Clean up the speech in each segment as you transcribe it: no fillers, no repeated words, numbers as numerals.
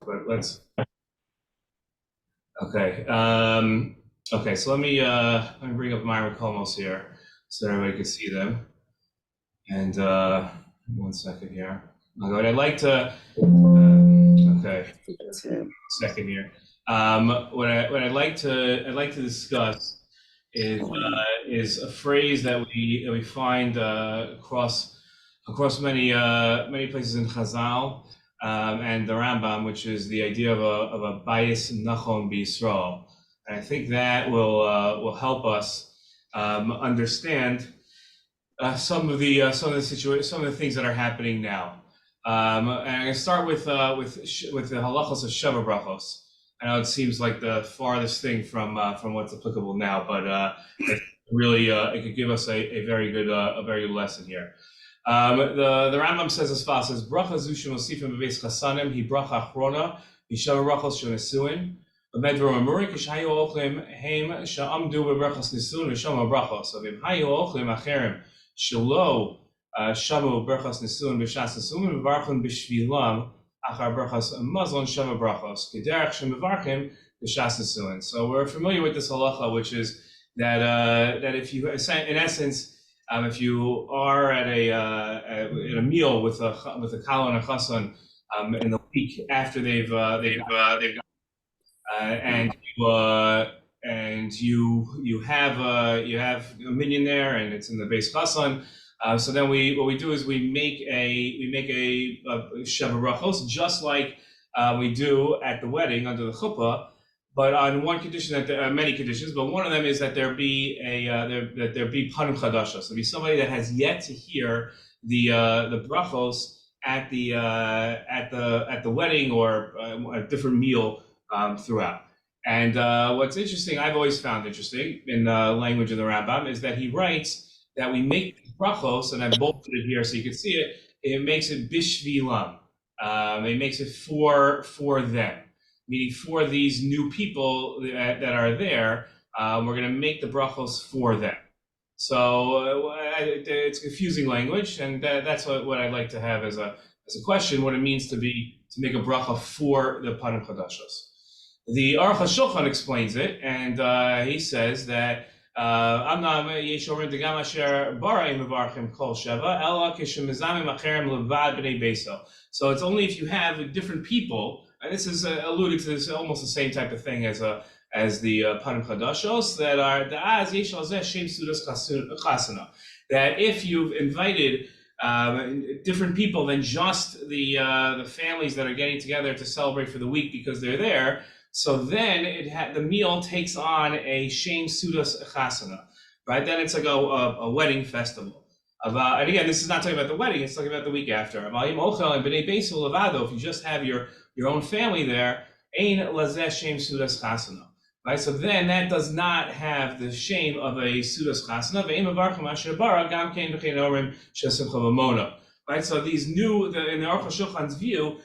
but let's. Okay. Okay. So let me bring up my Comos here so everybody can see them. And 1 second here. What I'd like to. Okay. Second here. What I'd like to discuss is a phrase that we find across many places in Chazal and the Rambam, which is the idea of a bias nachon b'Yisrael, and I think that will help us understand some of the things that are happening now. And I'm going to start with the halachos of Sheva Brachos. I know it seems like the farthest thing from what's applicable now, but it really it could give us a very good lesson here. The Rambam says as follows: says bracha zu shemosifim bebeis chasanim hi bracha achrona b'sheva brachos shenesuin b'medvar amurik hayu ochlim heim sha'amdu bebrachos nesuin v'shama brachos avim hayu ochlim acherim shelo shamu brachos nesuin b'shas nesuin v'varchon b'shvilam achar brachos mazon sheva brachos kederach shemevarchim b'shas nesuin. So we're familiar with this halacha, which is that if you, in essence, if you are at a meal with a kala and a chassan in the week after they've and you have a minion there and it's in the base chassan, so then what we do is we make a sheva brachos just like we do at the wedding under the chuppah. But on one condition, that many conditions, but one of them is that there be panim chadasha. So be somebody that has yet to hear the brachos at the wedding or a different meal throughout. And what's interesting, I've always found interesting in the language of the Rambam, is that he writes that we make brachos, and I bolted it here so you can see it. It makes it bishvilam. It makes it for them. Meaning for these new people that are there, we're going to make the brachos for them. So it's confusing language, and that's what I'd like to have as a question: what it means to make a bracha for the panim chadashos. The Aruch HaShulchan explains it, and he says that Amnam yeshorim degam asher bara mevarchim kol sheva ela kishemizamim acherem levad bnei beso. So it's only if you have different people. And this is alluded to this almost the same type of thing as the panim chadashos that are the az yesh al zeh shem sudas chasana. That if you've invited different people than just the families that are getting together to celebrate for the week because they're there, so then the meal takes on a shem sudas chasana, right? Then it's like a wedding festival. And again, this is not talking about the wedding; it's talking about the week after. If you just have your own family there, ein lazeh shem sudas chasana, right? So then that does not have the shame of a sudas chasana. Ve'im avarchim asher bara gam kein b'chein orim shesimcha v'mona, right? So these in the Aruch HaShulchan's view,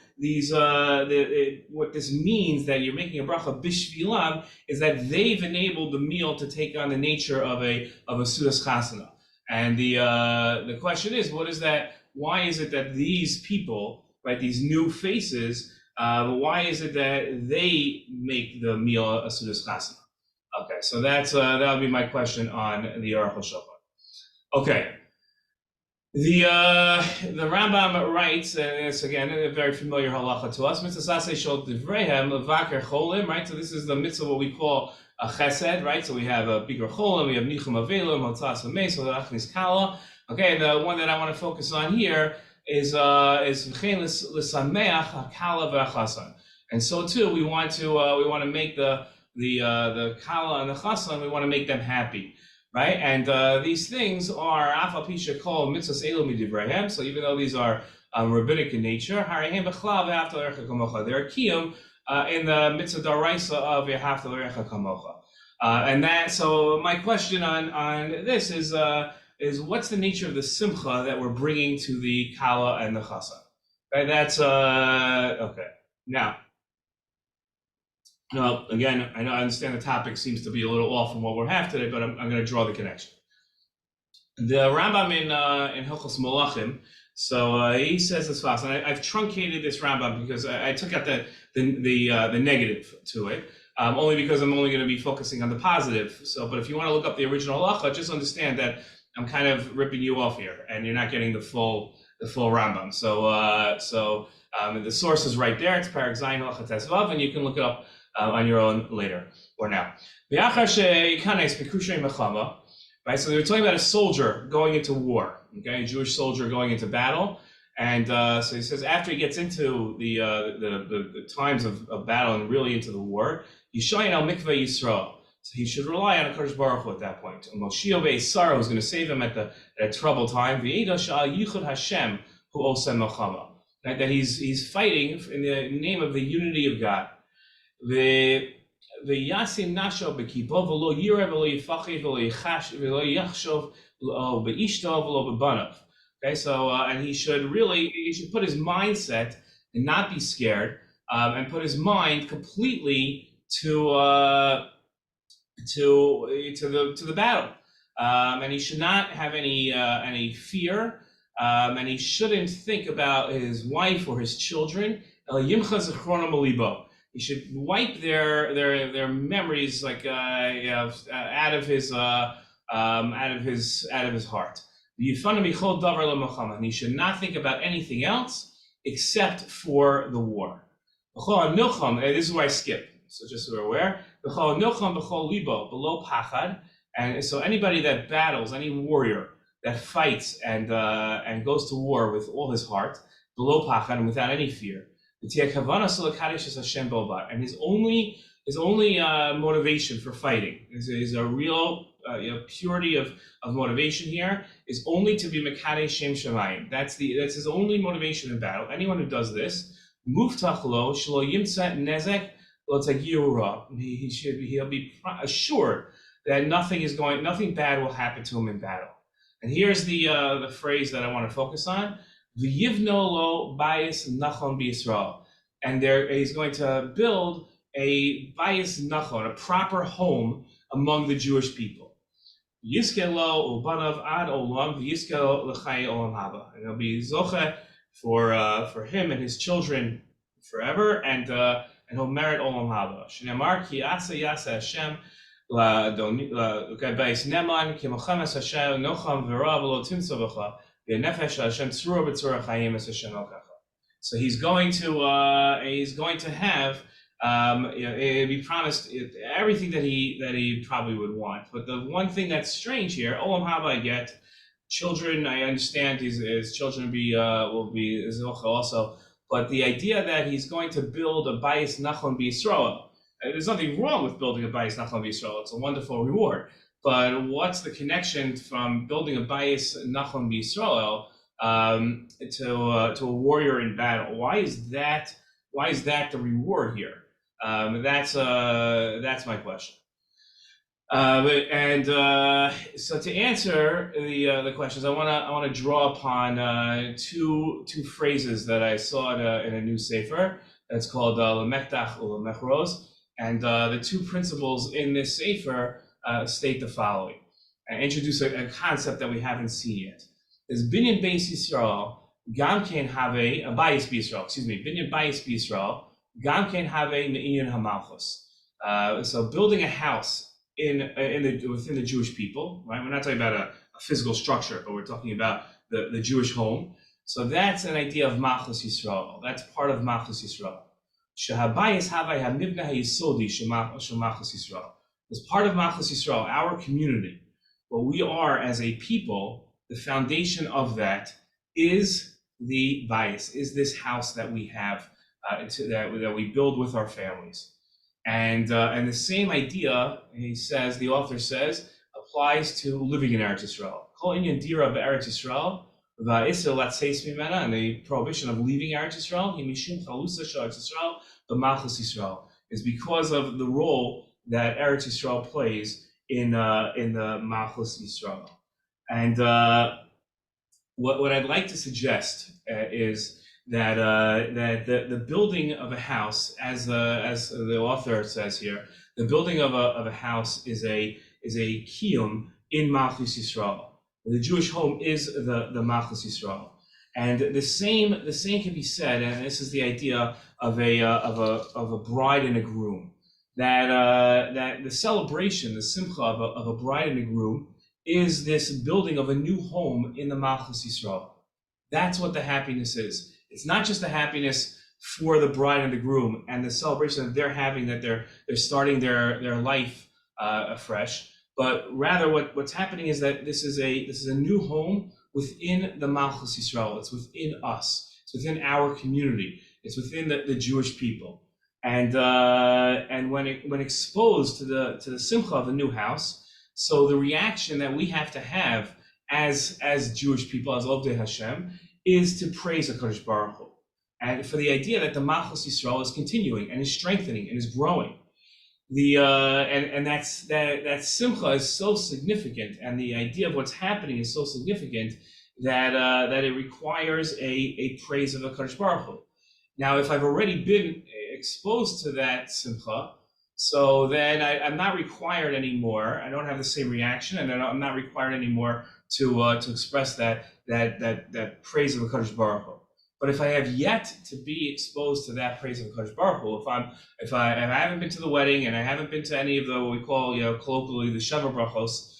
what this means that you're making a bracha bishvilam is that they've enabled the meal to take on the nature of a sudas chasana. And the question is, what is that? Why is it that these people, right, these new faces, why is it that they make the meal a sudas chasana? Okay, so that'll be my question on the Aruch HaShulchan. Okay, the Rambam writes, and it's again a very familiar halacha to us. Mitzvah saseh shel divreihem levaker cholim, right? So this is the mitzvah what we call a chesed, right? So we have a bigger cholim, we have nichum avelim, hotzas v'meis, achnis kala. Okay, the one that I want to focus on here is v'chein l'sameach hakala v'chasan, and so too we want to make the kala and the chasan, we want to make them happy, right? And these things are afal pisha kol mitzvos elu midivreihem. So even though these are rabbinic in nature, harihem b'chlav v'ahavta l'recha kamocha, they're kiyum in the mitzvah daraisa of v'ahavta l'recha kamocha. And that, so my question on this is what's the nature of the simcha that we're bringing to the kala and the chasan? Right, that's okay. Now, again, I understand the topic seems to be a little off from what we have today, but I'm going to draw the connection. The Rambam in Hilchos Malachim So he says this fast, and I've truncated this Rambam because I took out the negative to it, only because I'm only going to be focusing on the positive. So, but if you want to look up the original halacha, just understand that I'm kind of ripping you off here, and you're not getting the full Rambam. So the source is right there. It's Parak Zayin Halacha Tes Vav, and you can look it up on your own later or now. Right, so they're talking about a soldier going into war, okay, a Jewish soldier going into battle, and so he says after he gets into the times of battle and really into the war, Yishayin al Mikveh Yisrael. So he should rely on a Kadosh Baruch Hu at that point. Moshiach Be'Sara, who's going to save him at a troubled time. V'Yida Sha'al Yichud Hashem Hu Osem Melchama. That he's fighting in the name of the unity of God. V'Yasim Nasho B'Kibo V'Lo Yireh V'Lo Yifachi V'Lo Yichash V'Lo Yachshov V'Lo Be'Ishto V'Lo Be'Banav. Okay, so and he should put his mindset and not be scared, and put his mind completely to the battle, and he should not have any fear, and he shouldn't think about his wife or his children. He should wipe their memories like out of his heart. And he should not think about anything else except for the war. This is where I skip. So just so we're aware, and so anybody that battles, any warrior that fights and goes to war with all his heart, below pachad and without any fear, and his only motivation for fighting is a real purity of motivation here is only to be mekadesh Shem Shemayim. That's his only motivation in battle. Anyone who does this, muftach lo shelo yimtza nezek. He'll be assured that nothing bad will happen to him in battle. And here's the phrase that I want to focus on: V'yivno lo bayis nachon b'Yisrael. And he's going to build a bayis nachon, a proper home among the Jewish people. Yizke lo ubanav ad olam v'yizke l'chai olam haba. And he'll be zoche for him and his children forever, and he'll merit olam haba. Shneimar ki asa yasa Hashem la'beis neman ki mochames Hashem nocham v'ra v'lo timtza b'cha v'nefesh Hashem tzura b'tzura chayim es Hashem al kacha. So he's going to have be promised everything that he probably would want. But the one thing that's strange here, olam haba I get, children I understand his children will be zocha also. But the idea that he's going to build a bayis nachon b'Yisrael, there's nothing wrong with building a bayis nachon b'Yisrael. It's a wonderful reward. But what's the connection from building a bayis nachon b'Yisrael to a warrior in battle? Why is that the reward here? That's my question. So to answer the questions, I want to draw upon two phrases that I saw in a new sefer that's called Lemektach Ulemechros, and the two principles in this sefer state the following. And introduce a concept that we haven't seen yet. Is Binyan Beis Yisrael Gam Ken Have a Bayis B'Yisrael? Excuse me, Binyan Bayis B'Yisrael Gam Ken Have Me'inyan Hamalchus. So building a house within the Jewish people, right? We're not talking about a physical structure, but we're talking about the Jewish home. So that's an idea of Malchus Yisrael. That's part of Malchus Yisrael. Shehabayis Havai HaMivna HaYisodi Shemalchus Yisrael. As part of Malchus Yisrael, our community, what we are as a people, the foundation of that is the bias, is this house that we have, that we build with our families. And the same idea, the author says, applies to living in Eretz Yisrael. Kol inyan dira be'Eretz Yisrael, va'isel latseis mimena, and the prohibition of leaving Eretz Yisrael, mishum chalusa shel Eretz Yisrael, b'malchus Yisrael, is because of the role that Eretz Yisrael plays in the malchus Yisrael. And what I'd like to suggest is that the building of a house, as the author says here, the building of a house is a kiyum in Malchus Yisrael. The Jewish home is the Malchus Yisrael, And the same can be said, and this is the idea of a bride and a groom. That the celebration, the simcha of a bride and a groom, is this building of a new home in the Malchus Yisrael. That's what the happiness is. It's not just the happiness for the bride and the groom and the celebration that they're having, that they're starting their life afresh, but rather what's happening is that this is a new home within the Malchus Yisrael. It's within us. It's within our community. It's within the Jewish people. And when exposed to the simcha of a new house, so the reaction that we have to have as Jewish people, as Ovdei Hashem, is to praise HaKadosh Baruch Hu, and for the idea that the Malchus Yisrael is continuing and is strengthening and is growing. That simcha is so significant, and the idea of what's happening is so significant that it requires a praise of HaKadosh Baruch Hu. Now, if I've already been exposed to that simcha, so then I'm not required anymore. I don't have the same reaction, and I'm not required anymore to express that praise of HaKadosh Baruch Hu. But if I have yet to be exposed to that praise of HaKadosh Baruch Hu, if I haven't been to the wedding and I haven't been to any of the what we call colloquially the Sheva Brachos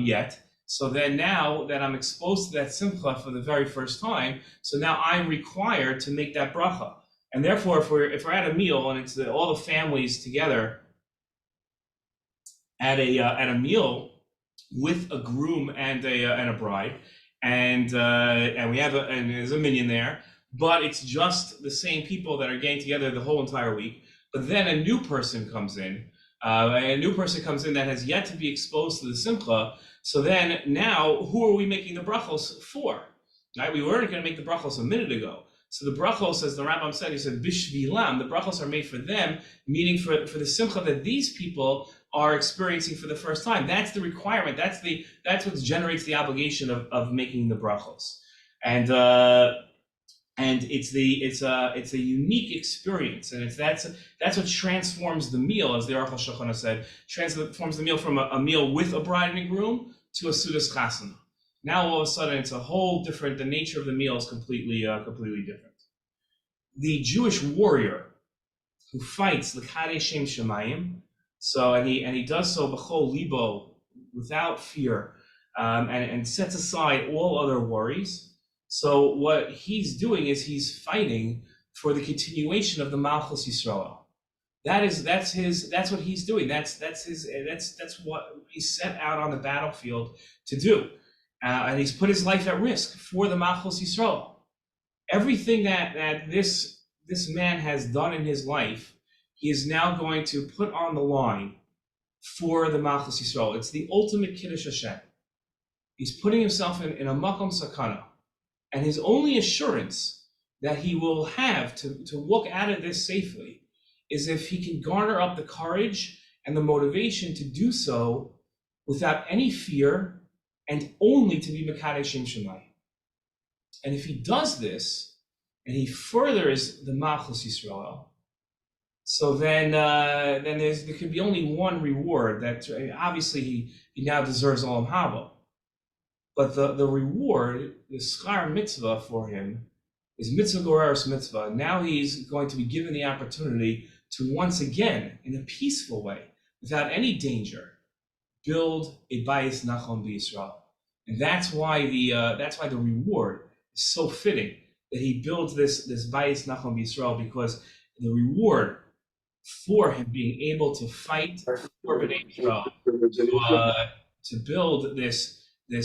yet, so then now that I'm exposed to that simcha for the very first time, so now I'm required to make that bracha. And therefore, if we're at a meal and it's all the families together at a meal with a groom and a bride, and we have and there's a minyan there, but it's just the same people that are getting together the whole entire week. But then a new person comes in, that has yet to be exposed to the simcha. So then now, who are we making the brachos for? Right? We weren't going to make the brachos a minute ago. So the brachos, as the Rambam said, he said, bishvilam, the brachos are made for them, meaning for the simcha that these people are experiencing for the first time. That's the requirement. That's what generates the obligation of making the brachos. And it's a unique experience, and that's what transforms the meal, as the Aruch HaShulchan said, transforms the meal from a meal with a bride and a groom to a Sudas Chasana. Now all of a sudden it's a whole different. The nature of the meal is completely different. The Jewish warrior who fights l'kadei Shem Shemayim, so and he does so b'chol libo, without fear, and sets aside all other worries. So what he's doing is he's fighting for the continuation of the Malchus Yisrael. That's what he's doing. That's what he set out on the battlefield to do, and he's put his life at risk for the Malchus Yisrael. Everything that this man has done in his life, he is now going to put on the line for the Malchus Yisrael. It's the ultimate Kiddush Hashem. He's putting himself in a makom sakana. And his only assurance that he will have to walk out of this safely is if he can garner up the courage and the motivation to do so without any fear and only to be Mekadei Shem Shemayim. And if he does this, and he furthers the Malchus Yisrael, so then there could be only one reward. That obviously he now deserves Olam Haba. But the reward, the schar mitzvah for him, is mitzvah goreres mitzvah. Now he's going to be given the opportunity to once again, in a peaceful way, without any danger, build a bayis nachon b'Yisrael. And that's why the reward is so fitting, that he builds this bayis nachon b'Yisrael, because the reward for him being able to fight for Bnei Israel, to build to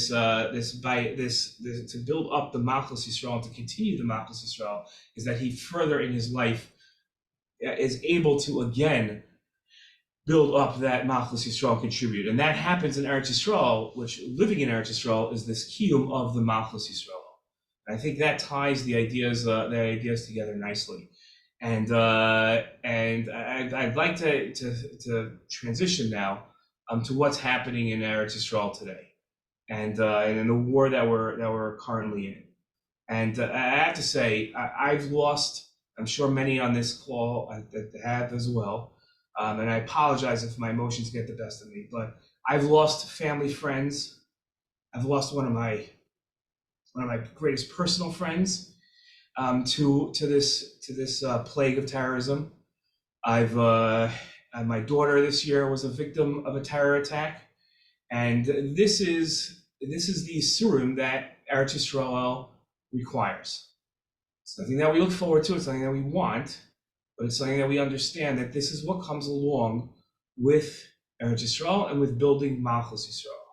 build up the Malchus Yisrael, to continue the Malchus Yisrael, is that he further in his life is able to again build up that Malchus Yisrael, contribute. And that happens in Eretz Yisrael, which living in Eretz Yisrael is this kiyum of the Malchus Yisrael. And I think that ties the ideas together nicely. And I'd like to transition now to what's happening in Eretz Yisrael today. And in the war that we're currently in. And I have to say, I've lost, I'm sure many on this call have as well, and I apologize if my emotions get the best of me, but I've lost family, friends. I've lost one of my one of my greatest personal friends, to this plague of terrorism. My daughter this year was a victim of a terror attack, and this is the Isurim that Eretz Yisrael requires. It's something that we look forward to. It's something that we want, but it's something that we understand that this is what comes along with Eretz Yisrael and with building Malchus Yisrael.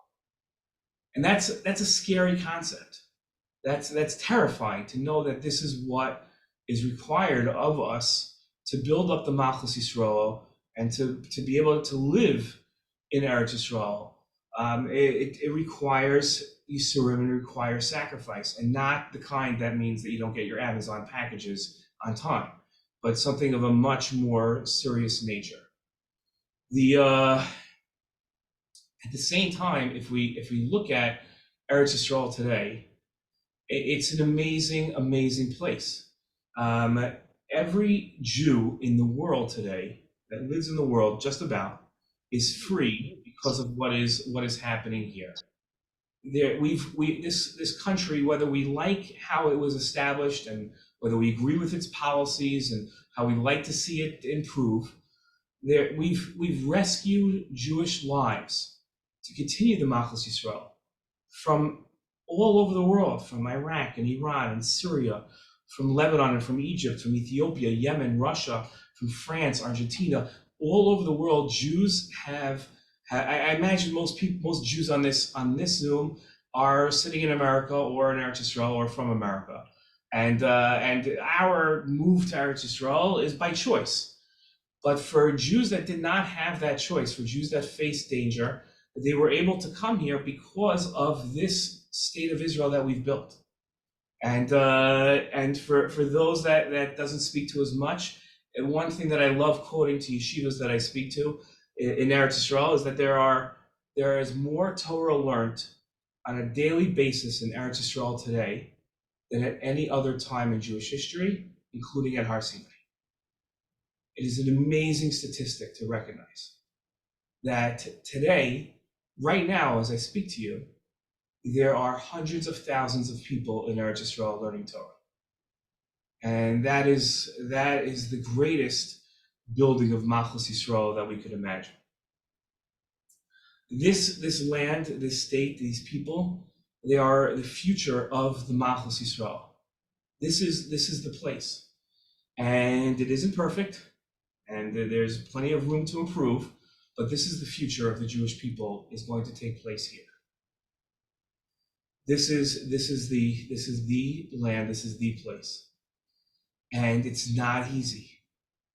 And that's a scary concept. That's terrifying to know that this is what is required of us to build up the Malchus Yisrael and to be able to live in Eretz Yisrael. It requires Yisurim and it requires sacrifice, and not the kind that means that you don't get your Amazon packages on time, but something of a much more serious nature. At the same time, if we look at Eretz Yisrael today, it's an amazing place. Every Jew in the world today that lives in the world, just about, is free because of what is happening here. This country, whether we like how it was established and whether we agree with its policies and how we like to see it improve, we've rescued Jewish lives to continue the Malchus Yisrael from all over the world, from Iraq and Iran and Syria, from Lebanon and from Egypt, from Ethiopia, Yemen, Russia, from France, Argentina, all over the world. Jews have I imagine most Jews on this Zoom are sitting in America or in Eretz Yisrael or from America, and our move to Eretz Yisrael is by choice. But for Jews that did not have that choice, for Jews that faced danger, they were able to come here because of this state of Israel that we've built. And for those that doesn't speak to as much, and one thing that I love quoting to yeshivas that I speak to in Eretz Yisrael is that there is more Torah learned on a daily basis in Eretz Yisrael today than at any other time in Jewish history, including at Har Sinai. It is an amazing statistic to recognize that today, right now, as I speak to you, there are hundreds of thousands of people in Eretz Yisrael learning Torah. And that is the greatest building of Malchus Yisrael that we could imagine. This land, this state, these people, they are the future of the Malchus Yisrael. This is the place. And it isn't perfect, and there's plenty of room to improve, but this is the future of the Jewish people is going to take place here. This is the land, this is the place. And it's not easy.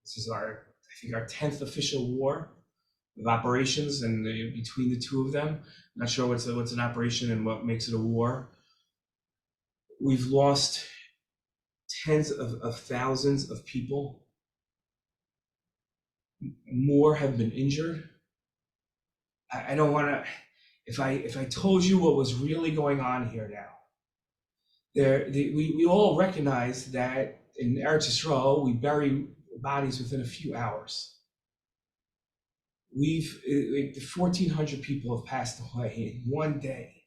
This is I think our 10th official war of operations, and between the two of them, I'm not sure what's an operation and what makes it a war. We've lost tens of thousands of people. More have been injured. I don't want to, if I told you what was really going on here now, we all recognize that in Eretz Yisrael, we bury bodies within a few hours. 1,400 people have passed away in one day.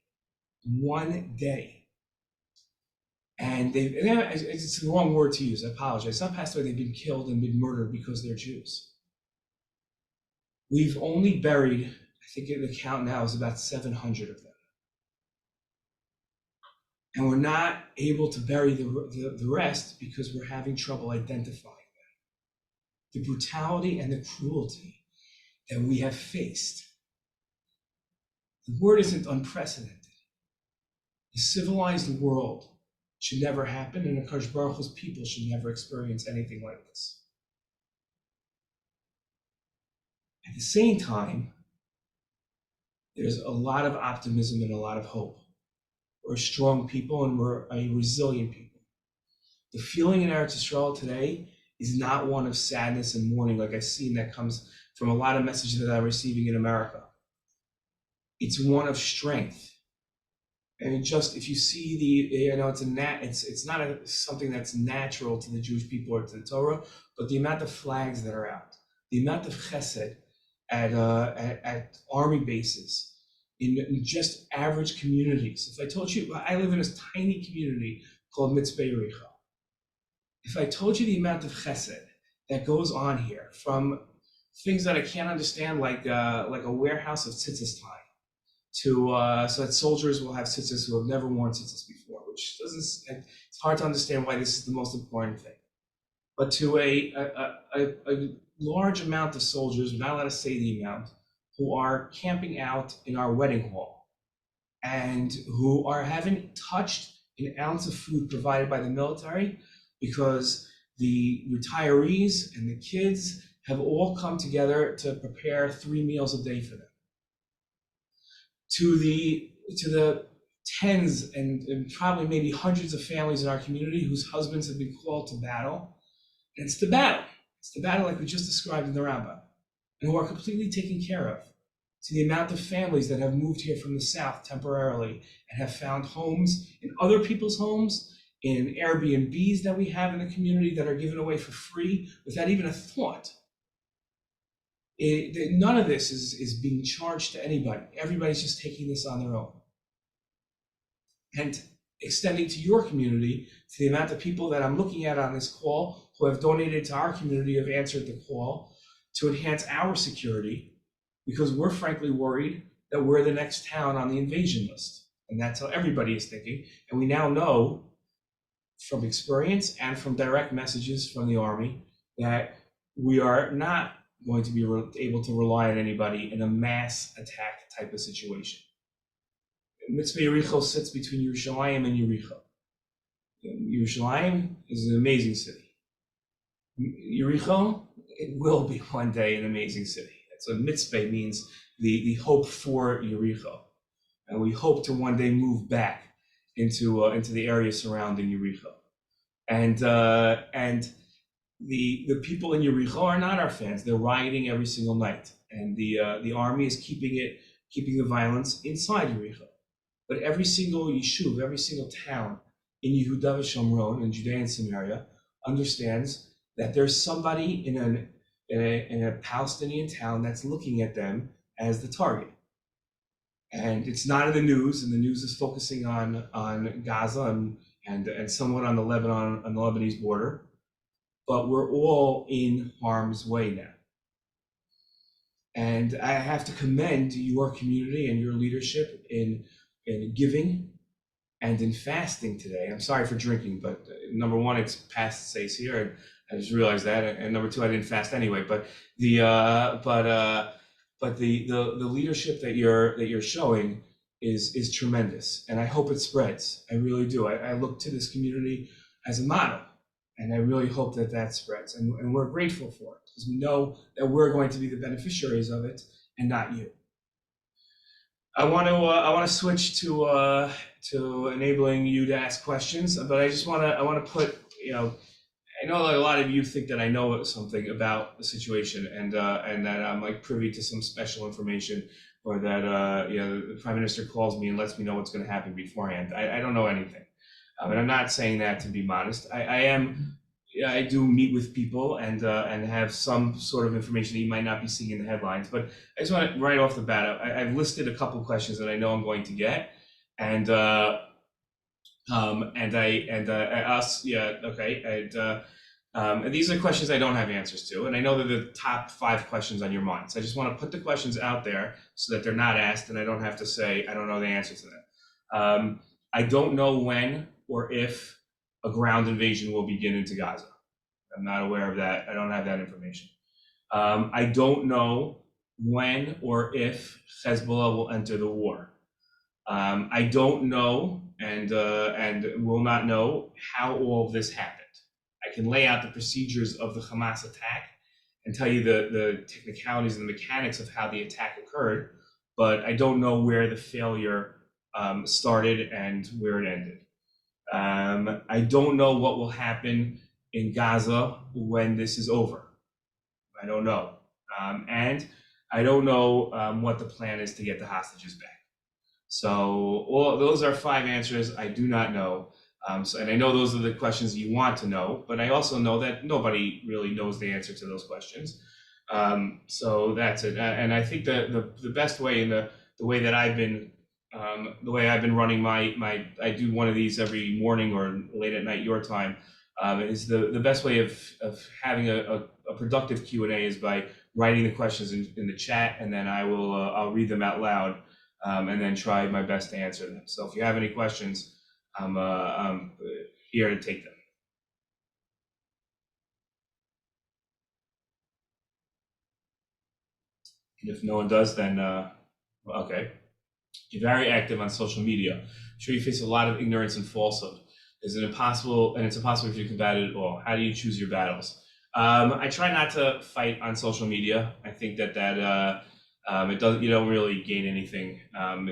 And it's the wrong word to use, I apologize. It's not passed away, they've been killed and been murdered because they're Jews. We've only buried, I think the count now is about 700 of them. And we're not able to bury the rest because we're having trouble identifying them. The brutality and the cruelty that we have faced. The word isn't unprecedented. The civilized world should never happen, and Akash Baruch Hu's people should never experience anything like this. At the same time, there's a lot of optimism and a lot of hope. We're a strong people and we're a resilient people. The feeling in Eretz Yisrael today is not one of sadness and mourning like I've seen that comes from a lot of messages that I'm receiving in America. It's one of strength. And just, if you see it's not something that's natural to the Jewish people or to the Torah, but the amount of flags that are out, the amount of chesed at army bases, in just average communities. If I told you, I live in a tiny community called Mitzvah Yericho. If I told you the amount of chesed that goes on here, from things that I can't understand, like a warehouse of tzitzis time, to so that soldiers will have tzitzis who have never worn tzitzis before, which doesn't. It's hard to understand why this is the most important thing. But to a large amount of soldiers, we're not allowed to say the amount, who are camping out in our wedding hall and who haven't touched an ounce of food provided by the military, because the retirees and the kids have all come together to prepare 3 meals a day for them. To the tens and probably maybe hundreds of families in our community whose husbands have been called to battle. And it's the battle. It's the battle like we just described in the Rabbi, and who are completely taken care of. To the amount of families that have moved here from the south temporarily and have found homes in other people's homes, in Airbnbs that we have in the community that are given away for free without even a thought. None of this is being charged to anybody. Everybody's just taking this on their own. And extending to your community, to the amount of people that I'm looking at on this call who have donated to our community, have answered the call to enhance our security, because we're frankly worried that we're the next town on the invasion list. And that's how everybody is thinking. And we now know from experience and from direct messages from the Army that we are not going to be able to rely on anybody in a mass attack type of situation. Mitzvah Yericho sits between Yerushalayim and Yericho. Yerushalayim is an amazing city. Yericho, it will be one day an amazing city. So mitzvah means the hope for Yericho. And we hope to one day move back into the area surrounding Yericho. And the people in Yericho are not our fans. They're rioting every single night. And the army is keeping the violence inside Yericho. But every single yeshuv, every single town in Yehuda v'Shomron, in Judea and Samaria, understands that there's somebody in a Palestinian town that's looking at them as the target. And it's not in the news, and the news is focusing on Gaza and somewhat on the Lebanese border. But we're all in harm's way now. And I have to commend your community and your leadership in giving and in fasting today. I'm sorry for drinking, but number one, it's past says here, and I just realized that. And number two, I didn't fast anyway. But the leadership that you're showing is tremendous, and I hope it spreads. I really do. I look to this community as a model, and I really hope that spreads. And we're grateful for it, because we know that we're going to be the beneficiaries of it, and not you. I want to switch to enabling you to ask questions, but I want to put, I know that a lot of you think that I know something about the situation, and that I'm like privy to some special information, or that the Prime Minister calls me and lets me know what's going to happen beforehand. I don't know anything, and I'm not saying that to be modest. I do meet with people and have some sort of information that you might not be seeing in the headlines. But I just want to, right off the bat, I've listed a couple questions that I know I'm going to get, and these are questions I don't have answers to, and I know they're the top 5 questions on your mind. So I just want to put the questions out there so that they're not asked, and I don't have to say I don't know the answer to them. I don't know when or if a ground invasion will begin into Gaza. I'm not aware of that. I don't have that information. I don't know when or if Hezbollah will enter the war. I don't know and will not know how all of this happened. I can lay out the procedures of the Hamas attack and tell you the technicalities and the mechanics of how the attack occurred, but I don't know where the failure started and where it ended. I don't know what will happen in Gaza when this is over. I don't know. And I don't know what the plan is to get the hostages back. So those are 5 answers I do not know. And I know those are the questions you want to know, but I also know that nobody really knows the answer to those questions. So that's it. And I think the best way and way that I've been running I do one of these every morning or late at night your time. Is the best way of having a productive Q&A is by writing the questions in the chat, and then I'll read them out loud, and then try my best to answer them. So if you have any questions, I'm here to take them. And if no one does, then okay. You're very active on social media. I'm sure you face a lot of ignorance and falsehood. It's impossible for you to combat it at all. How do you choose your battles? I try not to fight on social media. I think that you don't really gain anything.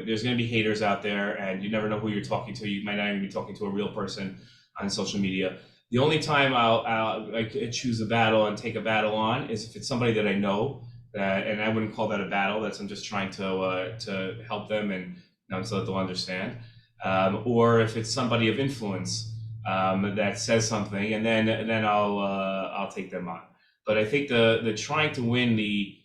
There's going to be haters out there, and you never know who you're talking to. You might not even be talking to a real person on social media. The only time I'll choose a battle and take a battle on is if it's somebody that I know. And I wouldn't call that a battle. I'm just trying to help them and so that they'll understand. Or if it's somebody of influence that says something, and then I'll take them on. But I think the trying to win the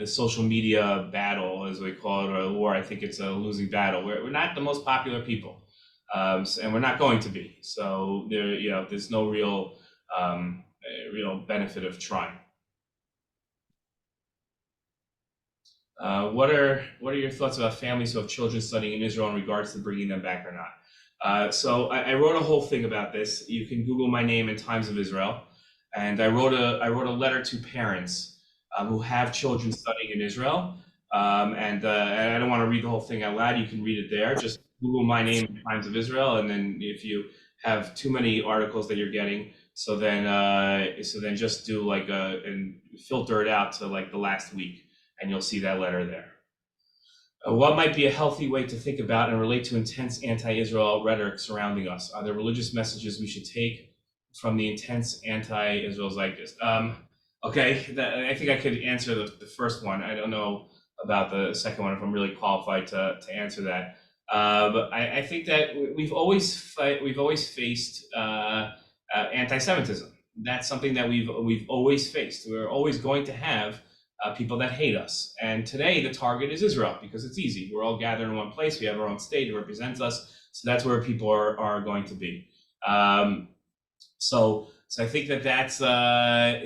social media battle, as we call it, or a war, I think it's a losing battle. We're not the most popular people, and we're not going to be. So there's no real benefit of trying. What are your thoughts about families who have children studying in Israel in regards to bringing them back or not? So I wrote a whole thing about this. You can Google my name in Times of Israel, and I wrote a letter to parents who have children studying in Israel. And I don't want to read the whole thing out loud. You can read it there. Just Google my name in Times of Israel, and then if you have too many articles that you're getting, so then just do and filter it out to the last week. And you'll see that letter there. What might be a healthy way to think about and relate to intense anti-Israel rhetoric surrounding us? Are there religious messages we should take from the intense anti-Israel zeitgeist? Okay, I think I could answer the first one. I don't know about the second one if I'm really qualified to answer that. But I think that we've always faced anti-Semitism. That's something that we've always faced. We're always going to have people that hate us. And today the target is Israel because it's easy. We're all gathered in one place. We have our own state. It represents us. So that's where people are going to be. So I think that's how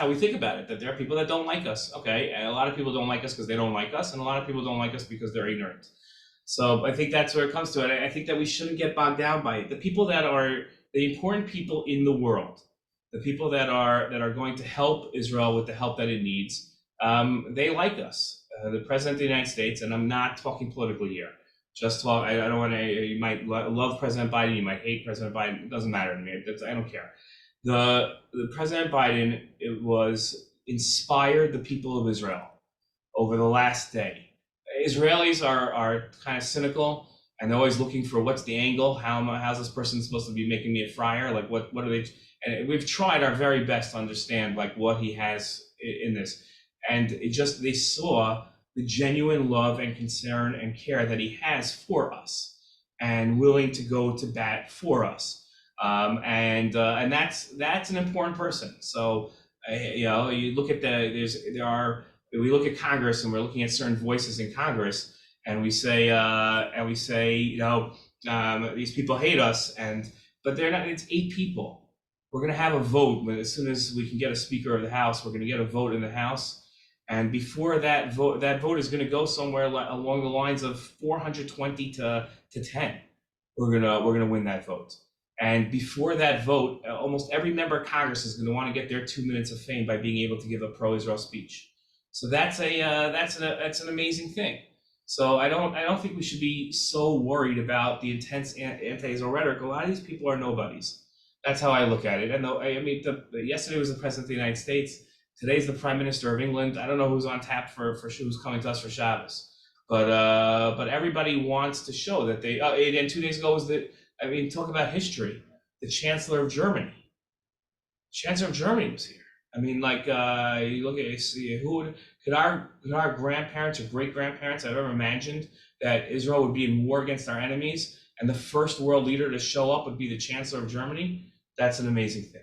we think about it, that there are people that don't like us. Okay. And a lot of people don't like us because they don't like us. And a lot of people don't like us because they're ignorant. So I think that's where it comes to it. I think that we shouldn't get bogged down by it. The people that are the important people in the world, the people that are going to help Israel with the help that it needs, they like us. The President of the United States, and I'm not talking politically here. I don't want to. You might love President Biden. You might hate President Biden. It doesn't matter to me. I don't care. The President Biden inspired the people of Israel over the last day. Israelis are kind of cynical, and they're always looking for what's the angle. How's this person supposed to be making me a friar? What are they? And we've tried our very best to understand what he has in this. And they saw the genuine love and concern and care that he has for us and willing to go to bat for us. And that's an important person. So, you look at we look at Congress and we're looking at certain voices in Congress and we say, these people hate us but they're not, it's 8 people. We're going to have a vote as soon as we can get a Speaker of the House. We're going to get a vote in the House, and before that vote is going to go somewhere along the lines of 420 to 10. We're gonna win that vote, and before that vote, almost every member of Congress is going to want to get their 2 minutes of fame by being able to give a pro-Israel speech. So that's an amazing thing. So I don't think we should be so worried about the intense anti-Israel rhetoric. A lot of these people are nobodies. That's how I look at it. And yesterday was the President of the United States. Today's the Prime Minister of England. I don't know who's on tap for who's coming to us for Shabbos, but everybody wants to show that they. And 2 days ago was talk about history. The Chancellor of Germany. Chancellor of Germany was here. You look at could our grandparents or great grandparents have ever imagined that Israel would be in war against our enemies and the first world leader to show up would be the Chancellor of Germany? That's an amazing thing.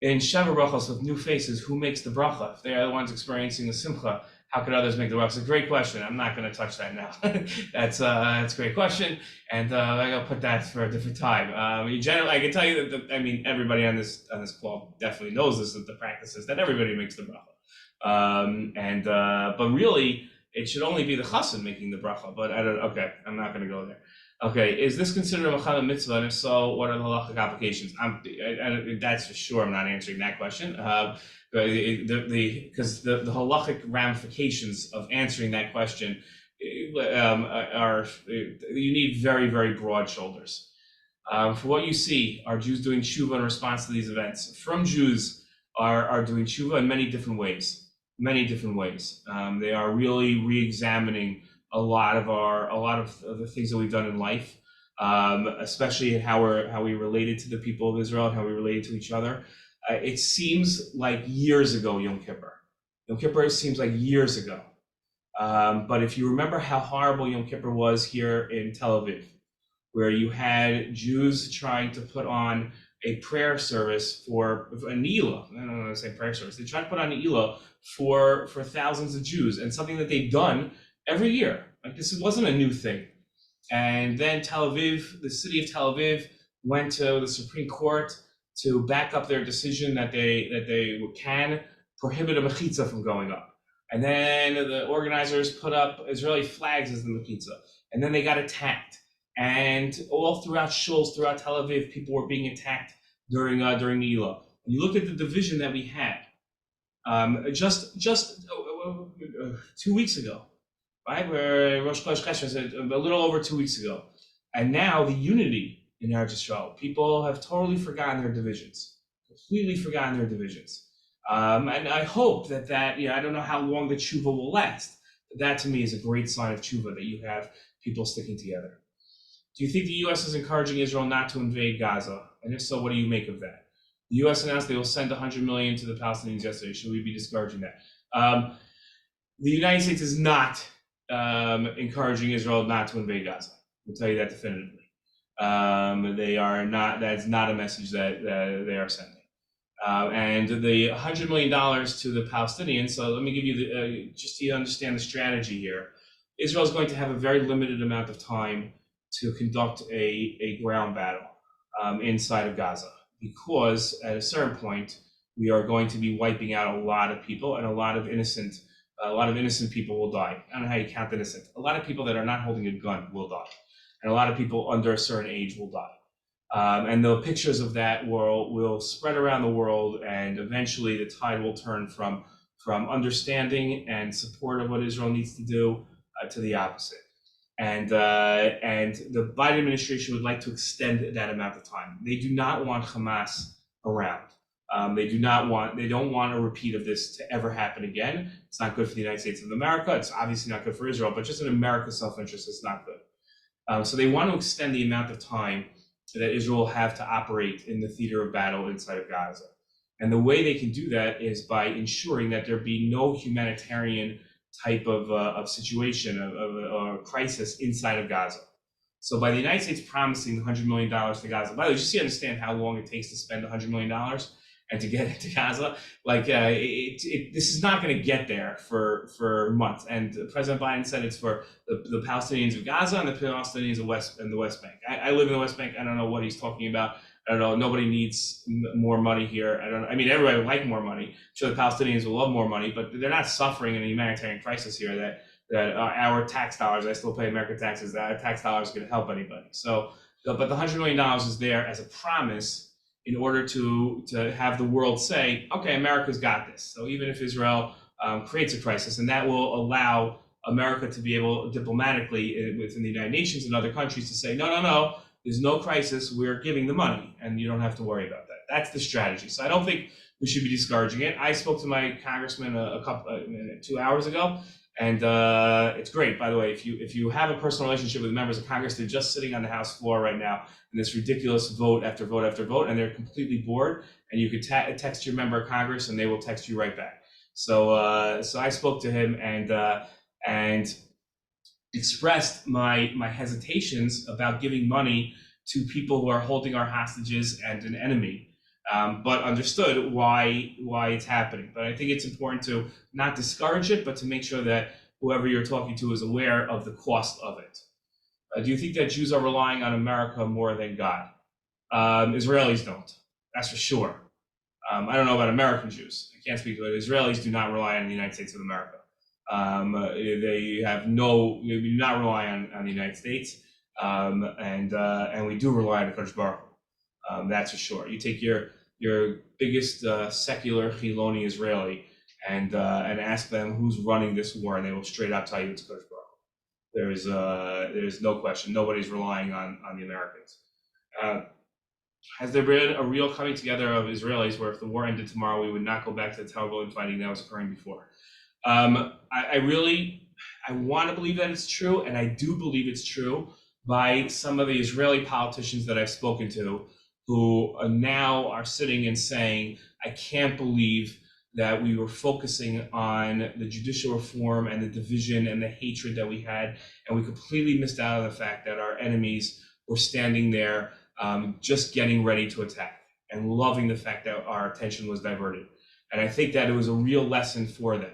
In Sheva Brachos with new faces, who makes the bracha? If they are the ones experiencing the simcha, how could others make the bracha? It's a great question. I'm not going to touch that now. That's a great question, and I'm going to put that for a different time. In general, I can tell you that everybody on this call definitely knows this, that the practice is that everybody makes the bracha, but really it should only be the chassan making the bracha. But okay, I'm not going to go there. Okay, is this considered a machana mitzvah? And if so, what are the halachic applications? That's for sure. I'm not answering that question. Because the halachic ramifications of answering that question are you need very, very broad shoulders. For what you see, are Jews doing tshuva in response to these events? From Jews are doing tshuva in many different ways. They are really re-examining a lot of the things that we've done in life, especially how we related to the people of Israel and how we related to each other. It seems like years ago, Yom Kippur. Yom Kippur seems like years ago. But if you remember how horrible Yom Kippur was here in Tel Aviv, where you had Jews trying to put on a prayer service for a Neilah. I don't know how to say prayer service. They tried to put on a Neilah for thousands of Jews, and something that they've done every year. Like, this wasn't a new thing. And then Tel Aviv, the city of Tel Aviv, went to the Supreme Court to back up their decision that they can prohibit a mechitza from going up. And then the organizers put up Israeli flags as the mechitza. And then they got attacked. And all throughout shuls, throughout Tel Aviv, people were being attacked during Neilah. And you look at the division that we had just 2 weeks ago, right? Where Rosh Chodesh said a little over 2 weeks ago. And now the unity in Eretz Yisrael. People have totally forgotten their divisions, completely forgotten their divisions. And I hope that I don't know how long the tshuva will last, but that to me is a great sign of tshuva, that you have people sticking together. Do you think the U.S. is encouraging Israel not to invade Gaza? And if so, what do you make of that? The U.S. announced they will send $100 million to the Palestinians yesterday. Should we be discouraging that? The United States is not encouraging Israel not to invade Gaza. I'll tell you that definitively. They are not. That's not a message that they are sending. And the $100 million to the Palestinians. So let me give you just so you understand the strategy here. Israel is going to have a very limited amount of time to conduct a ground battle inside of Gaza, because at a certain point we are going to be wiping out a lot of people, and a lot of innocent people will die. I don't know how you count innocent. A lot of people that are not holding a gun will die, and a lot of people under a certain age will die. And the pictures of that will spread around the world, and eventually the tide will turn from understanding and support of what Israel needs to do to the opposite. And the Biden administration would like to extend that amount of time. They do not want Hamas around. They don't want a repeat of this to ever happen again. It's not good for the United States of America. It's obviously not good for Israel, but just in America's self-interest, it's not good. So they want to extend the amount of time that Israel will have to operate in the theater of battle inside of Gaza. And the way they can do that is by ensuring that there be no humanitarian type of situation, of crisis inside of Gaza. So by the United States promising $100 million to Gaza, by the way, just so you understand how long it takes to spend $100 million and to get into Gaza, this is not going to get there for months. And President Biden said it's for the Palestinians of Gaza and the Palestinians of the West Bank. I live in the West Bank. I don't know what he's talking about. I don't know. Nobody needs more money here. Everybody would like more money. I'm sure the Palestinians will love more money, but they're not suffering in a humanitarian crisis here that our tax dollars, I still pay American taxes, that our tax dollars are going to help anybody. So, but the $100 million is there as a promise in order to have the world say, okay, America's got this. So even if Israel creates a crisis, and that will allow America to be able diplomatically within the United Nations and other countries to say, no, there's no crisis, we're giving the money, and you don't have to worry about that. That's the strategy. So I don't think we should be discouraging it. I spoke to my congressman 2 hours ago, and it's great, by the way. If you have a personal relationship with members of Congress, they're just sitting on the House floor right now in this ridiculous vote after vote after vote, and they're completely bored, and you could text your member of Congress, and they will text you right back. So I spoke to him and expressed my hesitations about giving money to people who are holding our hostages and an enemy. but understood why it's happening. But I think it's important to not discourage it, but to make sure that whoever you're talking to is aware of the cost of it. Do you think that Jews are relying on America more than God? Israelis don't, that's for sure. I don't know about American Jews. I can't speak to it. Israelis do not rely on the United States of America. They do not rely on the United States, and we do rely on the Kadosh Baruch Hu. That's for sure. You take your biggest secular Chiloni Israeli and ask them who's running this war, and they will straight out tell you it's Kadosh Baruch Hu. There's no question. Nobody's relying on the Americans. Has there been a real coming together of Israelis where if the war ended tomorrow, we would not go back to the terrible infighting that was occurring before? I want to believe that it's true, and I do believe it's true by some of the Israeli politicians that I've spoken to who now are sitting and saying, I can't believe that we were focusing on the judicial reform and the division and the hatred that we had, and we completely missed out on the fact that our enemies were standing there just getting ready to attack and loving the fact that our attention was diverted. And I think that it was a real lesson for them.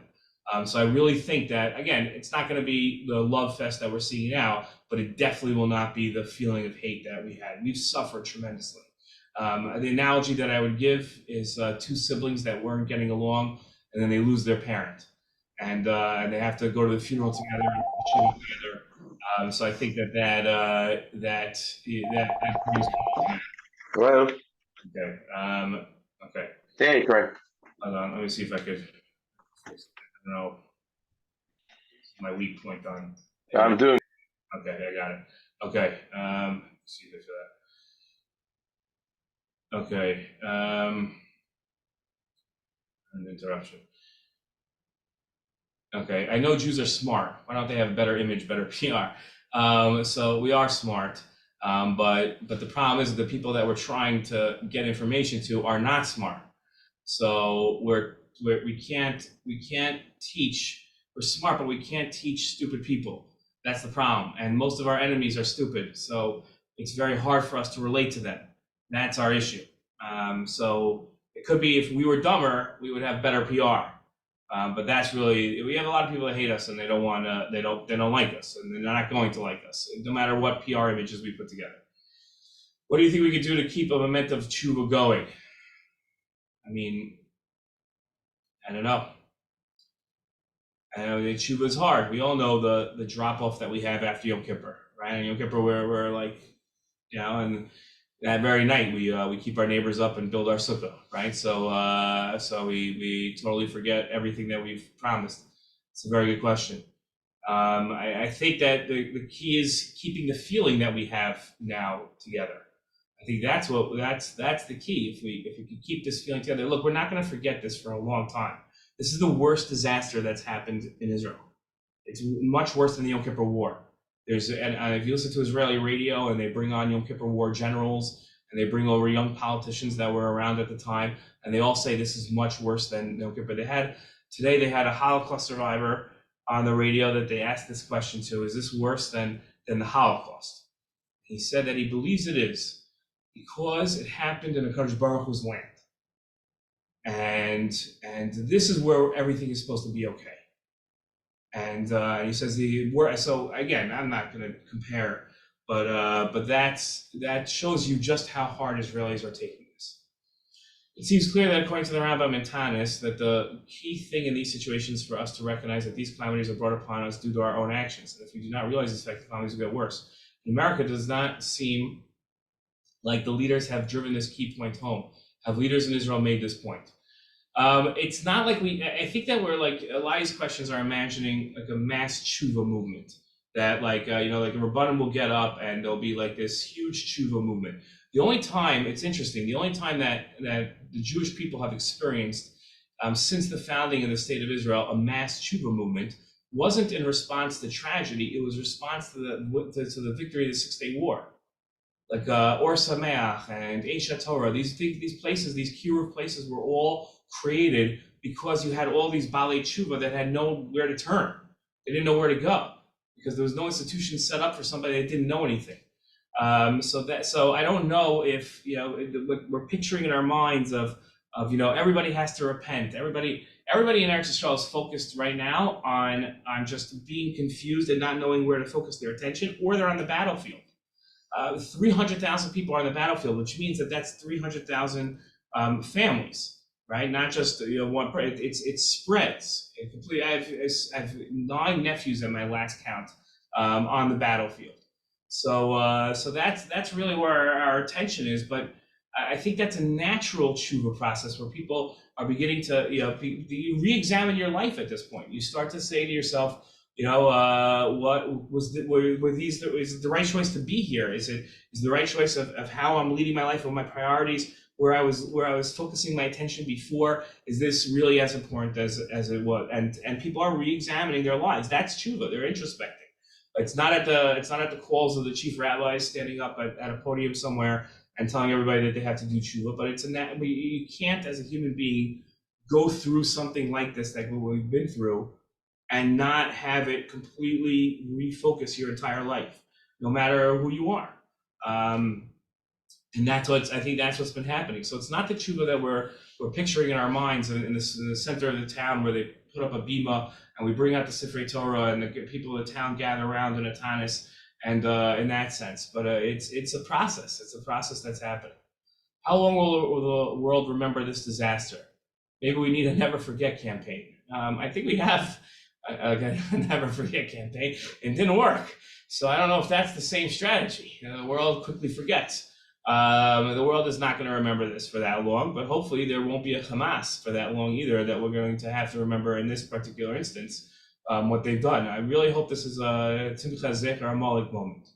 So I really think that, again, it's not going to be the love fest that we're seeing now, but it definitely will not be the feeling of hate that we had. We've suffered tremendously. The analogy that I would give is two siblings that weren't getting along, and then they lose their parent. And they have to go to the funeral together and funeral together. So I think that brings. Hello. Okay. Okay. Hey, Craig. Hold on. Let me see if I could. I don't know. My weak point on. I'm doing. Okay, I got it. Okay. Let's see if I feel that. Okay. An interruption. Okay, I know Jews are smart. Why don't they have better image, better PR? So we are smart, but the problem is the people that we're trying to get information to are not smart. So we can't teach. We're smart, but we can't teach stupid people. That's the problem. And most of our enemies are stupid, so it's very hard for us to relate to them. That's our issue. So it could be if we were dumber, we would have better PR. But that's really, we have a lot of people that hate us and they don't like us, and they're not going to like us, no matter what PR images we put together. What do you think we could do to keep a momentum of tshuva going? I mean, I don't know. I know that tshuva is hard. We all know the drop off that we have after Yom Kippur, right? And Yom Kippur, we're like, and that very night we keep our neighbors up and build our sukkah, right? So we totally forget everything that we've promised. It's a very good question. I think that the key is keeping the feeling that we have now together. I think that's the key. If we can keep this feeling together, look, we're not going to forget this for a long time. This is the worst disaster that's happened in Israel. It's much worse than the Yom Kippur War. And if you listen to Israeli radio and they bring on Yom Kippur War generals and they bring over young politicians that were around at the time, and they all say this is much worse than Yom Kippur. Today they had a Holocaust survivor on the radio that they asked this question to: is this worse than the Holocaust? He said that he believes it is because it happened in a Kadosh Baruch Hu's land. And this is where everything is supposed to be okay. And he says so again, I'm not going to compare, but that shows you just how hard Israelis are taking this. It seems clear that according to the Rambam in Tanis, that the key thing in these situations for us to recognize that these calamities are brought upon us due to our own actions. And if we do not realize this fact, the calamities will get worse. In America, it does not seem like the leaders have driven this key point home. Have leaders in Israel made this point? It's not like I think that we're like, a lot of these questions are imagining like a mass tshuva movement that like the Rabbanim will get up and there'll be like this huge tshuva movement. The only time, it's interesting, the only time that the Jewish people have experienced since the founding of the state of Israel, a mass tshuva movement, wasn't in response to tragedy, it was response to the victory of the 6-Day War. Like Or Sameach and Eisha Torah, these places, these kiruv places were all created because you had all these Balei Tshuva that had nowhere to turn. They didn't know where to go because there was no institution set up for somebody that didn't know anything. So I don't know if, what we're picturing in our minds of everybody has to repent. Everybody in Eretz Yisrael is focused right now on just being confused and not knowing where to focus their attention, or they're on the battlefield. 300,000 people are on the battlefield, which means that's 300,000 families, right? Not just one. It spreads. I have 9 nephews at my last count on the battlefield. So that's really where our attention is. But I think that's a natural tshuva process where people are beginning to you re-examine your life at this point. You start to say to yourself, what was is it the right choice to be here? Is the right choice of how I'm leading my life, of my priorities, where I was focusing my attention before? Is this really as important as it was? And people are re-examining their lives. That's tshuva. They're introspecting. It's not at the calls of the chief rabbis standing up at a podium somewhere and telling everybody that they have to do tshuva, but you can't, as a human being, go through something like this, like what we've been through, and not have it completely refocus your entire life, no matter who you are. And I think that's what's been happening. So it's not the tshuva that we're picturing in our minds in the center of the town where they put up a bima and we bring out the Sifrei Torah and the people of the town gather around in a tanis, and in that sense. But it's a process. It's a process that's happening. How long will the world remember this disaster? Maybe we need a never forget campaign. I think we have a never forget campaign. It didn't work. So I don't know if that's the same strategy. The world quickly forgets. The world is not going to remember this for that long, but hopefully there won't be a Hamas for that long either, that we're going to have to remember in this particular instance what they've done. I really hope this is a Timcha Zecher Amalek moment,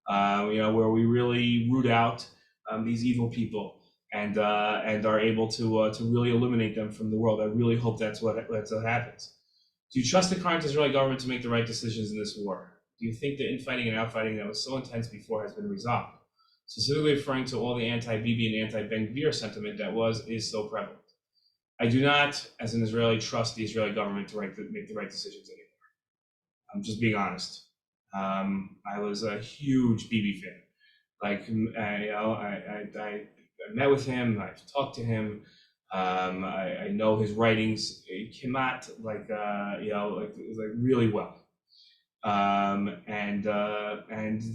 where we really root out these evil people and are able to really eliminate them from the world. I really hope that's what happens. Do you trust the current Israeli government to make the right decisions in this war? Do you think the infighting and outfighting that was so intense before has been resolved? Specifically referring to all the anti-Bibi and anti-Ben Gvir sentiment that is so prevalent. I do not, as an Israeli, trust the Israeli government to make the right decisions anymore. I'm just being honest. I was a huge Bibi fan. Like, I met with him, I've talked to him. I know his writings. He came out really well. And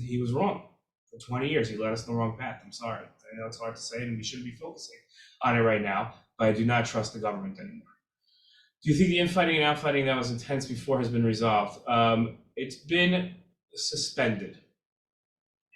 he was wrong. For 20 years, he led us in the wrong path. I'm sorry. I know it's hard to say, and we shouldn't be focusing on it right now, but I do not trust the government anymore. Do you think the infighting and outfighting that was intense before has been resolved? It's been suspended.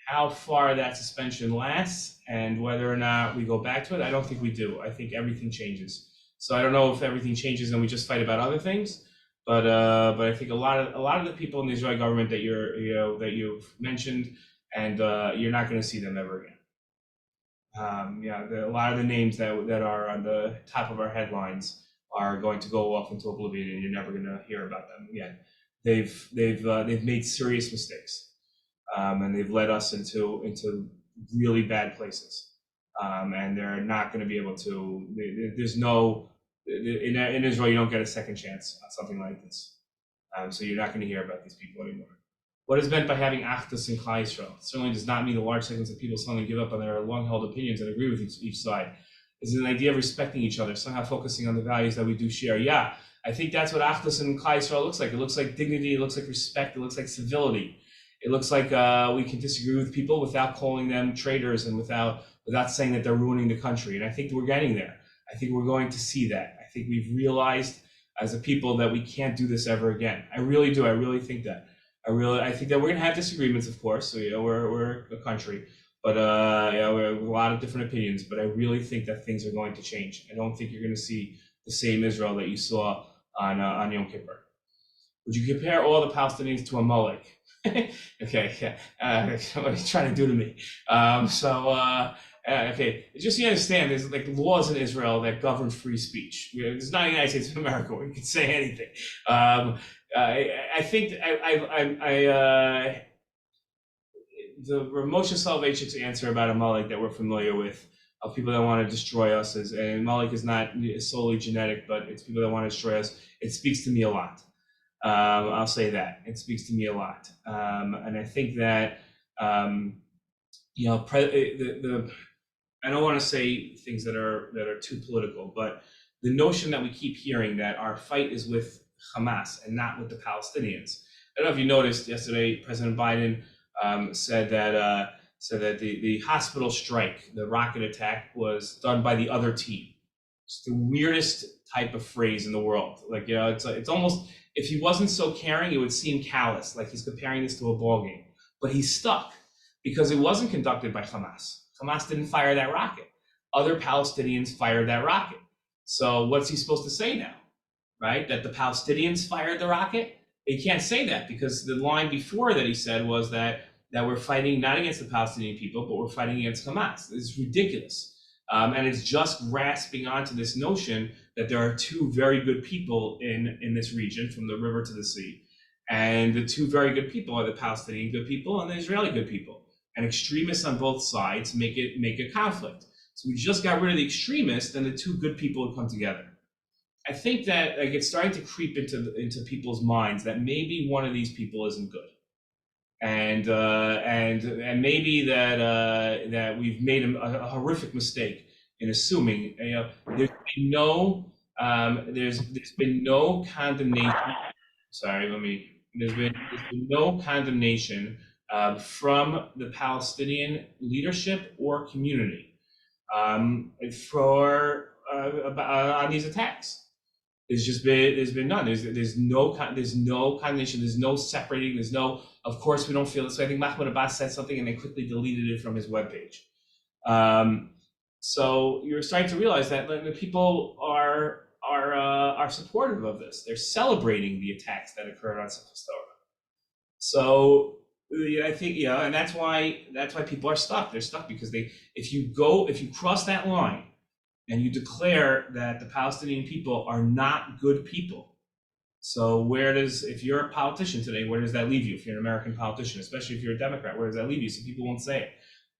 How far that suspension lasts and whether or not we go back to it, I don't think we do. I think everything changes. So I don't know if everything changes and we just fight about other things, but I think a lot of the people in the Israeli government that you've mentioned, and you're not going to see them ever again. A lot of the names that are on the top of our headlines are going to go off into oblivion, and you're never going to hear about them again. They've made serious mistakes. And they've led us into really bad places, and they're not going to be able to. There's no in Israel, you don't get a second chance on something like this, so you're not going to hear about these people anymore. What is meant by having achdus in Klal Yisrael? It certainly does not mean the large segments of people suddenly give up on their long-held opinions and agree with each side. It's an idea of respecting each other, somehow focusing on the values that we do share. Yeah, I think that's what achdus in Klal Yisrael looks like. It looks like dignity. It looks like respect. It looks like civility. It looks like we can disagree with people without calling them traitors and without saying that they're ruining the country. And I think we're getting there. I think we're going to see that. I think we've realized as a people that we can't do this ever again. I really do. I really think that. I think that we're going to have disagreements, of course. So, we're a country, but we have a lot of different opinions. But I really think that things are going to change. I don't think you're going to see the same Israel that you saw on Yom Kippur. Would you compare all the Palestinians to a Amalek? Okay, yeah. What are you trying to do to me? Okay, just so you understand, there's like laws in Israel that govern free speech. There's not a United States of America where you can say anything. I think the Moshe Soloveitchik's answer about Amalek that we're familiar with, of people that want to destroy us, and Amalek is not solely genetic, but it's people that want to destroy us. It speaks to me a lot. I'll say that. It speaks to me a lot. And I think that I don't want to say things that are too political, but the notion that we keep hearing that our fight is with Hamas and not with the Palestinians. I don't know if you noticed yesterday, President Biden said that the hospital strike, the rocket attack, was done by the other team. It's the weirdest type of phrase in the world. Like, it's almost, if he wasn't so caring, it would seem callous, like he's comparing this to a ball game. But he's stuck because it wasn't conducted by Hamas. Hamas didn't fire that rocket. Other Palestinians fired that rocket. So what's he supposed to say now, right? That the Palestinians fired the rocket? He can't say that because the line before that he said was that we're fighting not against the Palestinian people, but we're fighting against Hamas. It's ridiculous. And it's just grasping onto this notion that there are two very good people in this region, from the river to the sea. And the two very good people are the Palestinian good people and the Israeli good people. And extremists on both sides make a conflict. So we just got rid of the extremists, and the two good people would come together. I think that it's starting to creep into people's minds that maybe one of these people isn't good, and maybe that we've made a horrific mistake in assuming. There's been no condemnation. There's been no condemnation from the Palestinian leadership or community on these attacks. There's been none. There's no condemnation. There's no separating. There's no. Of course, we don't feel this way. I think Mahmoud Abbas said something and they quickly deleted it from his webpage. So you're starting to realize that the people are supportive of this. They're celebrating the attacks that occurred on Torah. So I think, and that's why people are stuck. They're stuck because if you cross that line and you declare that the Palestinian people are not good people, so if you're a politician today, where does that leave you? If you're an American politician, especially if you're a Democrat, where does that leave you? So people won't say it.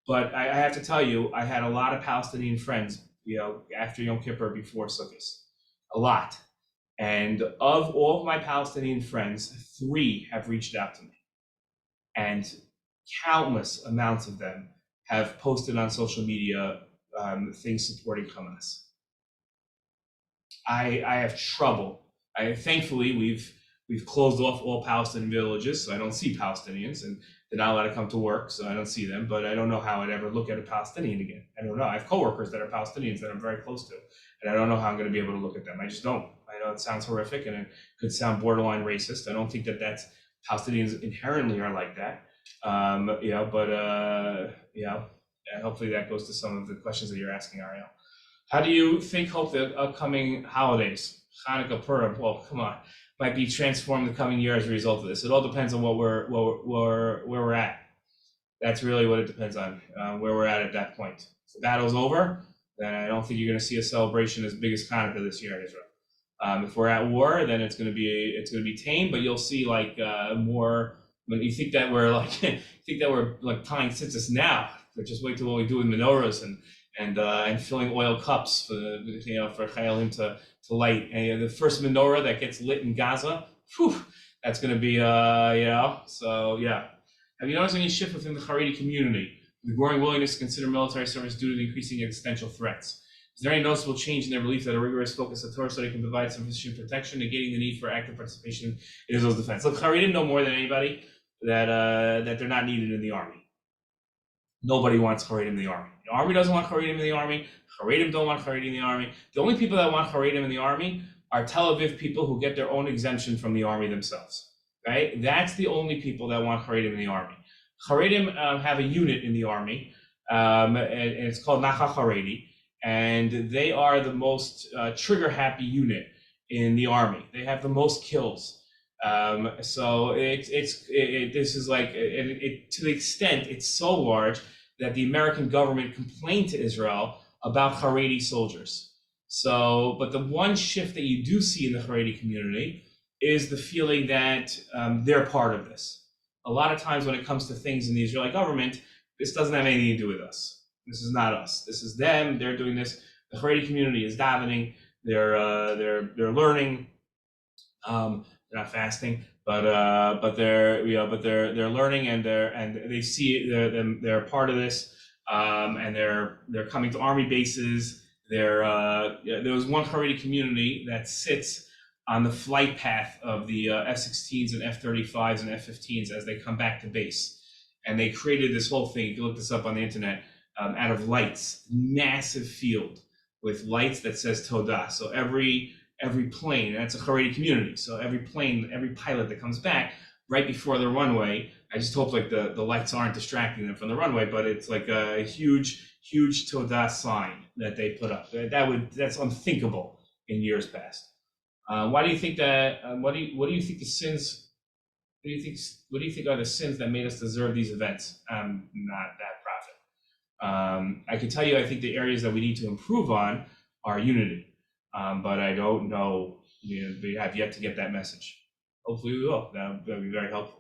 But I have to tell you, I had a lot of Palestinian friends, after Yom Kippur, before Sukkot, a lot. And of all of my Palestinian friends, 3 have reached out to me. And countless amounts of them have posted on social media things supporting Hamas. I have trouble. Thankfully, we've closed off all Palestinian villages, so I don't see Palestinians, and they're not allowed to come to work, so I don't see them. But I don't know how I'd ever look at a Palestinian again. I don't know. I have coworkers that are Palestinians that I'm very close to, and I don't know how I'm going to be able to look at them. I just don't. I know it sounds horrific, and it could sound borderline racist. I don't think that's Palestinians inherently are like that. Hopefully that goes to some of the questions that you're asking, Ariel. How do you hope the upcoming holidays, Hanukkah, Purim, well, come on, might be transformed the coming year as a result of this? It all depends on where we're at. That's really what it depends on, where we're at that point. If the battle's over, then I don't think you're going to see a celebration as big as Hanukkah this year in Israel. If we're at war, then it's going to be tame, but you'll see more. When you think that we're tying tzitzis now, but just wait till what we do with menorahs and filling oil cups for chayalim to light. And the first menorah that gets lit in Gaza, that's going to be So yeah, have you noticed any shift within the Haredi community, the growing willingness to consider military service due to the increasing existential threats? Is there any noticeable change in their belief that a rigorous focus on Torah study can provide sufficient protection, negating the need for active participation in Israel's defense? Look, Haredim know more than anybody that they're not needed in the army. Nobody wants Haredim in the army. The army doesn't want Haredim in the army. Haredim don't want Haredim in the army. The only people that want Haredim in the army are Tel Aviv people who get their own exemption from the army themselves. Right? That's the only people that want Haredim in the army. Haredim have a unit in the army, and it's called Nacha Haredi, and they are the most trigger-happy unit in the army. They have the most kills. So this is to the extent it's so large that the American government complained to Israel about Haredi soldiers. So, but the one shift that you do see in the Haredi community is the feeling that they're part of this. A lot of times when it comes to things in the Israeli government, this doesn't have anything to do with us. This is not us. This is them. They're doing this. The Haredi community is davening. They're learning. They're not fasting, but they're learning, and they see they're a part of this, and they're coming to army bases. There was one Haredi community that sits on the flight path of the F-16s and F-35s and F-15s as they come back to base, and they created this whole thing. If you look this up on the internet, out of lights, massive field with lights that says Todah. So every plane, and that's a Haredi community. So every plane, every pilot that comes back right before the runway, I just hope like the lights aren't distracting them from the runway, but it's like a huge Todah sign that they put up. That's unthinkable in years past. Why do you think that? What do you think the sins? What do you think are the sins that made us deserve these events? Not that prophet. I can tell you, I think the areas that we need to improve on are unity. But I don't know. We have yet to get that message. Hopefully, we will. That'll be very helpful.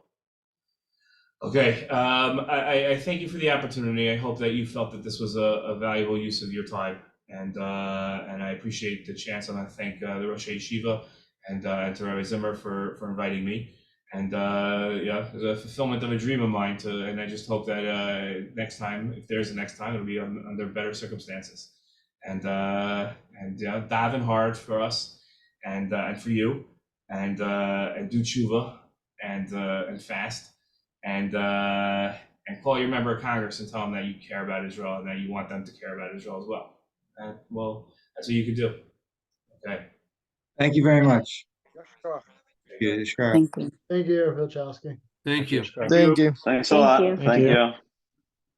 Okay. I thank you for the opportunity. I hope that you felt that this was a valuable use of your time, and I appreciate the chance. I want to thank the Rosh Yeshiva and to Rabbi Zimmer for inviting me. And it was a fulfillment of a dream of mine. And I just hope that next time, if there's a next time, it'll be under better circumstances. And daven hard for us, and for you, and do tshuva, and fast, and call your member of Congress and tell them that you care about Israel and that you want them to care about Israel as well. Well, that's what you could do. Okay. Thank you very much. Thank you. Thank you, Pilichowski. Thank you. Thank you. Thanks a lot. Thank Thank you. you.